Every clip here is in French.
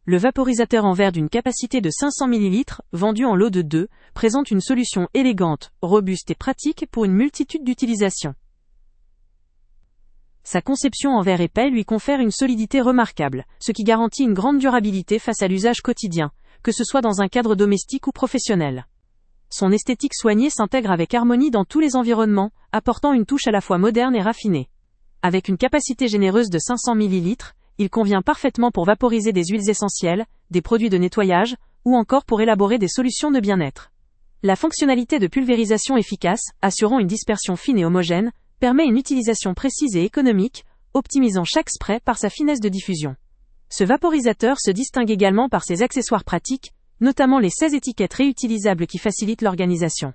le vaporisateur en verre d'une capacité de 500 ml, vendu en lot de 2, présente une solution élégante, robuste et pratique pour une multitude d'utilisations. Sa conception en verre épais lui confère une solidité remarquable, ce qui garantit une grande durabilité face à l'usage quotidien, que ce soit dans un cadre domestique ou professionnel. Son esthétique soignée s'intègre avec harmonie dans tous les environnements, apportant une touche à la fois moderne et raffinée. Avec une capacité généreuse de 500 ml, il convient parfaitement pour vaporiser des huiles essentielles, des produits de nettoyage, ou encore pour élaborer des solutions de bien-être. La fonctionnalité de pulvérisation efficace, assurant une dispersion fine et homogène, permet une utilisation précise et économique, optimisant chaque spray par sa finesse de diffusion. Ce vaporisateur se distingue également par ses accessoires pratiques, notamment les 16 étiquettes réutilisables qui facilitent l'organisation.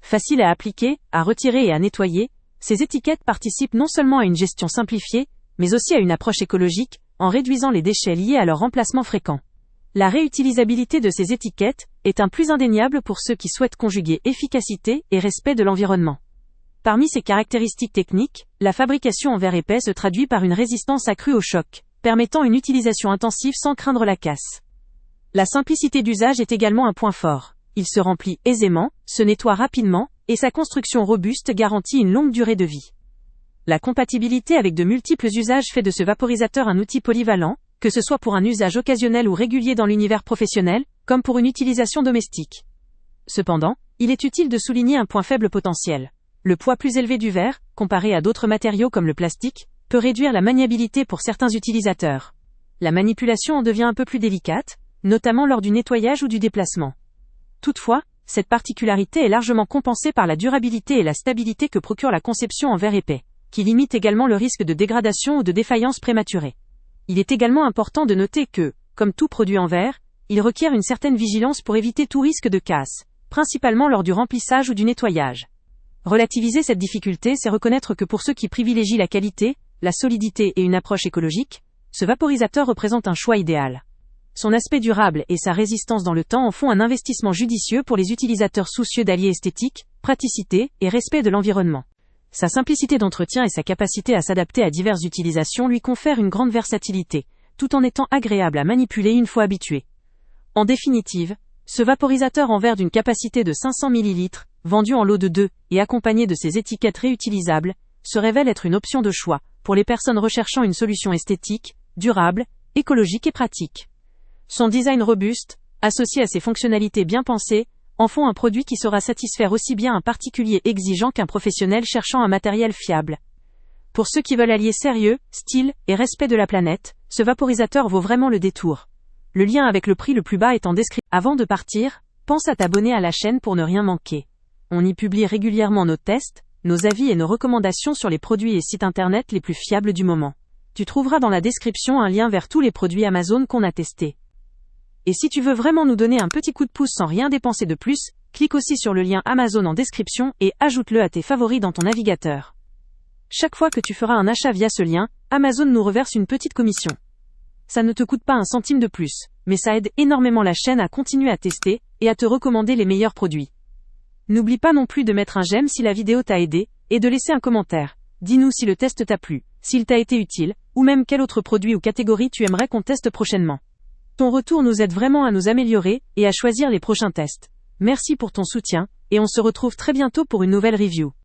Faciles à appliquer, à retirer et à nettoyer, ces étiquettes participent non seulement à une gestion simplifiée, mais aussi à une approche écologique, en réduisant les déchets liés à leur remplacement fréquent. La réutilisabilité de ces étiquettes est un plus indéniable pour ceux qui souhaitent conjuguer efficacité et respect de l'environnement. Parmi ces caractéristiques techniques, la fabrication en verre épais se traduit par une résistance accrue au choc, permettant une utilisation intensive sans craindre la casse. La simplicité d'usage est également un point fort. Il se remplit aisément, se nettoie rapidement, et sa construction robuste garantit une longue durée de vie. La compatibilité avec de multiples usages fait de ce vaporisateur un outil polyvalent, que ce soit pour un usage occasionnel ou régulier dans l'univers professionnel, comme pour une utilisation domestique. Cependant, il est utile de souligner un point faible potentiel. Le poids plus élevé du verre, comparé à d'autres matériaux comme le plastique, peut réduire la maniabilité pour certains utilisateurs. La manipulation en devient un peu plus délicate, notamment lors du nettoyage ou du déplacement. Toutefois, cette particularité est largement compensée par la durabilité et la stabilité que procure la conception en verre épais, qui limite également le risque de dégradation ou de défaillance prématurée. Il est également important de noter que, comme tout produit en verre, il requiert une certaine vigilance pour éviter tout risque de casse, principalement lors du remplissage ou du nettoyage. Relativiser cette difficulté, c'est reconnaître que pour ceux qui privilégient la qualité, la solidité et une approche écologique, ce vaporisateur représente un choix idéal. Son aspect durable et sa résistance dans le temps en font un investissement judicieux pour les utilisateurs soucieux d'allier esthétique, praticité et respect de l'environnement. Sa simplicité d'entretien et sa capacité à s'adapter à diverses utilisations lui confèrent une grande versatilité, tout en étant agréable à manipuler une fois habitué. En définitive, ce vaporisateur en verre d'une capacité de 500 ml, vendu en lot de 2 et accompagné de ses étiquettes réutilisables, se révèle être une option de choix pour les personnes recherchant une solution esthétique, durable, écologique et pratique. Son design robuste, associé à ses fonctionnalités bien pensées, en font un produit qui saura satisfaire aussi bien un particulier exigeant qu'un professionnel cherchant un matériel fiable. Pour ceux qui veulent allier sérieux, style et respect de la planète, ce vaporisateur vaut vraiment le détour. Le lien avec le prix le plus bas est en description. Avant de partir, pense à t'abonner à la chaîne pour ne rien manquer. On y publie régulièrement nos tests, nos avis et nos recommandations sur les produits et sites internet les plus fiables du moment. Tu trouveras dans la description un lien vers tous les produits Amazon qu'on a testés. Et si tu veux vraiment nous donner un petit coup de pouce sans rien dépenser de plus, clique aussi sur le lien Amazon en description et ajoute-le à tes favoris dans ton navigateur. Chaque fois que tu feras un achat via ce lien, Amazon nous reverse une petite commission. Ça ne te coûte pas un centime de plus, mais ça aide énormément la chaîne à continuer à tester et à te recommander les meilleurs produits. N'oublie pas non plus de mettre un j'aime si la vidéo t'a aidé et de laisser un commentaire. Dis-nous si le test t'a plu, s'il t'a été utile, ou même quel autre produit ou catégorie tu aimerais qu'on teste prochainement. Ton retour nous aide vraiment à nous améliorer et à choisir les prochains tests. Merci pour ton soutien, et on se retrouve très bientôt pour une nouvelle review.